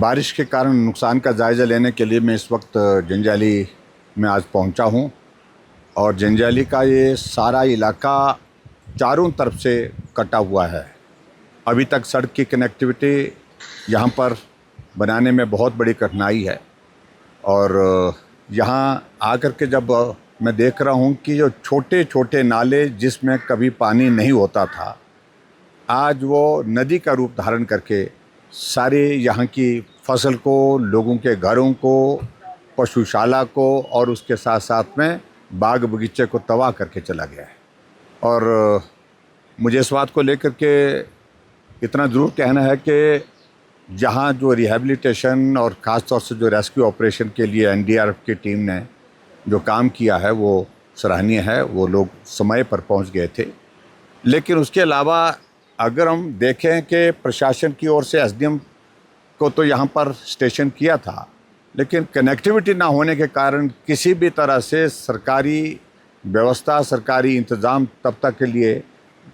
बारिश के कारण नुकसान का जायज़ा लेने के लिए मैं इस वक्त जंजैली में आज पहुंचा हूं और जंजैली का ये सारा इलाका चारों तरफ से कटा हुआ है। अभी तक सड़क की कनेक्टिविटी यहां पर बनाने में बहुत बड़ी कठिनाई है और यहां आकर के जब मैं देख रहा हूं कि जो छोटे छोटे नाले जिसमें कभी पानी नहीं होता था, आज वो नदी का रूप धारण करके सारे यहाँ की फसल को, लोगों के घरों को, पशुशाला को और उसके साथ साथ में बाग बगीचे को तबाह करके चला गया है। और मुझे इस बात को लेकर के इतना ज़रूर कहना है कि जहाँ जो रिहैबिलिटेशन और ख़ास तौर से जो रेस्क्यू ऑपरेशन के लिए एनडीआरएफ की टीम ने जो काम किया है वो सराहनीय है। वो लोग समय पर पहुँच गए थे। लेकिन उसके अलावा अगर हम देखें कि प्रशासन की ओर से एसडीएम को तो यहाँ पर स्टेशन किया था, लेकिन कनेक्टिविटी ना होने के कारण किसी भी तरह से सरकारी व्यवस्था, सरकारी इंतज़ाम तब तक के लिए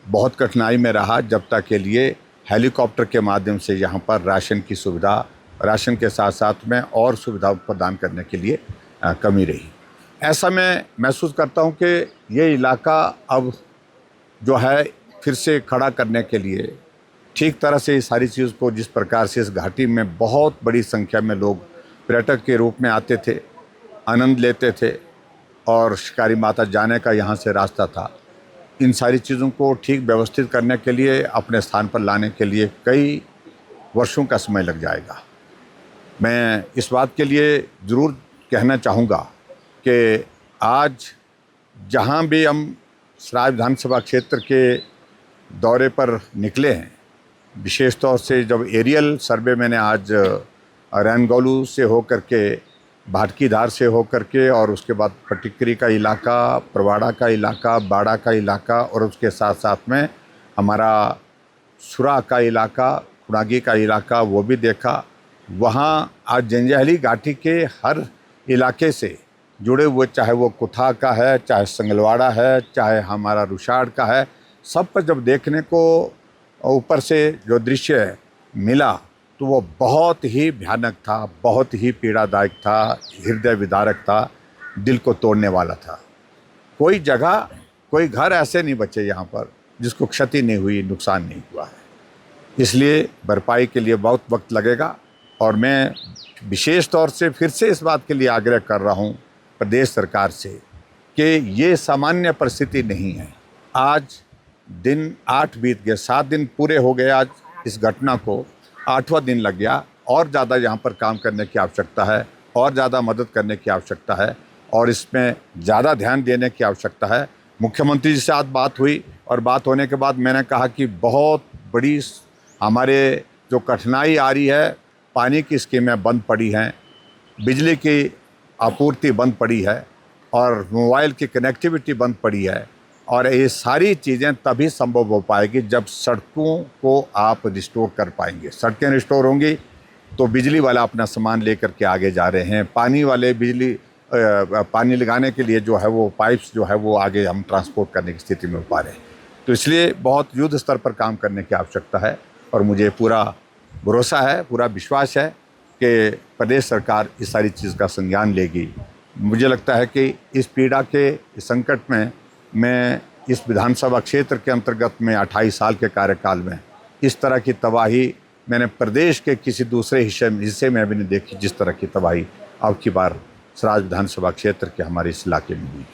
बहुत कठिनाई में रहा जब तक के लिए हेलीकॉप्टर के माध्यम से यहाँ पर राशन की सुविधा, राशन के साथ साथ में और सुविधा प्रदान करने के लिए कमी रही। ऐसा मैं महसूस करता हूँ कि ये इलाका अब जो है फिर से खड़ा करने के लिए ठीक तरह से इस सारी चीज़ को, जिस प्रकार से इस घाटी में बहुत बड़ी संख्या में लोग पर्यटक के रूप में आते थे, आनंद लेते थे और शिकारी माता जाने का यहाँ से रास्ता था, इन सारी चीज़ों को ठीक व्यवस्थित करने के लिए, अपने स्थान पर लाने के लिए कई वर्षों का समय लग जाएगा। मैं इस बात के लिए ज़रूर कहना चाहूँगा कि आज जहाँ भी हम सराय विधानसभा क्षेत्र के दौरे पर निकले हैं, विशेष तौर से जब एरियल सर्वे मैंने आज रैनगोलू से होकर के, भाटकीधार से होकर के और उसके बाद फटिकरी का इलाका, परवाड़ा का इलाका, बाड़ा का इलाका और उसके साथ साथ में हमारा सुरा का इलाका, खुनागी का इलाका वो भी देखा। वहाँ आज जंजैली घाटी के हर इलाके से जुड़े हुए, चाहे वो कुथा का है, चाहे संगलवाड़ा है, चाहे हमारा रुशाड़ का है, सब पर जब देखने को ऊपर से जो दृश्य मिला तो वो बहुत ही भयानक था, बहुत ही पीड़ादायक था, हृदय विदारक था, दिल को तोड़ने वाला था। कोई जगह, कोई घर ऐसे नहीं बचे यहाँ पर जिसको क्षति नहीं हुई, नुकसान नहीं हुआ है। इसलिए भरपाई के लिए बहुत वक्त लगेगा और मैं विशेष तौर से फिर से इस बात के लिए आग्रह कर रहा हूँ प्रदेश सरकार से कि ये सामान्य परिस्थिति नहीं है। आज दिन 8 बीत गए, 7 दिन पूरे हो गए आज इस घटना को, 8वां दिन लग गया। और ज़्यादा यहाँ पर काम करने की आवश्यकता है और ज़्यादा मदद करने की आवश्यकता है और इसमें ज़्यादा ध्यान देने की आवश्यकता है। मुख्यमंत्री जी से आज बात हुई और बात होने के बाद मैंने कहा कि बहुत बड़ी हमारे जो कठिनाई आ रही है, पानी की स्कीमें बंद पड़ी हैं, बिजली की आपूर्ति बंद पड़ी है और मोबाइल की कनेक्टिविटी बंद पड़ी है और ये सारी चीज़ें तभी संभव हो पाएगी जब सड़कों को आप रिस्टोर कर पाएंगे। सड़कें रिस्टोर होंगी तो बिजली वाला अपना सामान लेकर के आगे जा रहे हैं, पानी वाले पानी लगाने के लिए जो है वो पाइप्स जो है वो आगे हम ट्रांसपोर्ट करने की स्थिति में हो पा रहे हैं। तो इसलिए बहुत युद्ध स्तर पर काम करने की आवश्यकता है और मुझे पूरा भरोसा है, पूरा विश्वास है कि प्रदेश सरकार इस सारी चीज़ का संज्ञान लेगी। मुझे लगता है कि इस पीड़ा के, इस संकट में मैं इस विधानसभा क्षेत्र के अंतर्गत में 28 साल के कार्यकाल में इस तरह की तबाही मैंने प्रदेश के किसी दूसरे हिस्से में भी नहीं देखी, जिस तरह की तबाही अब की बार सराज विधानसभा क्षेत्र के हमारे इस इलाके में हुई।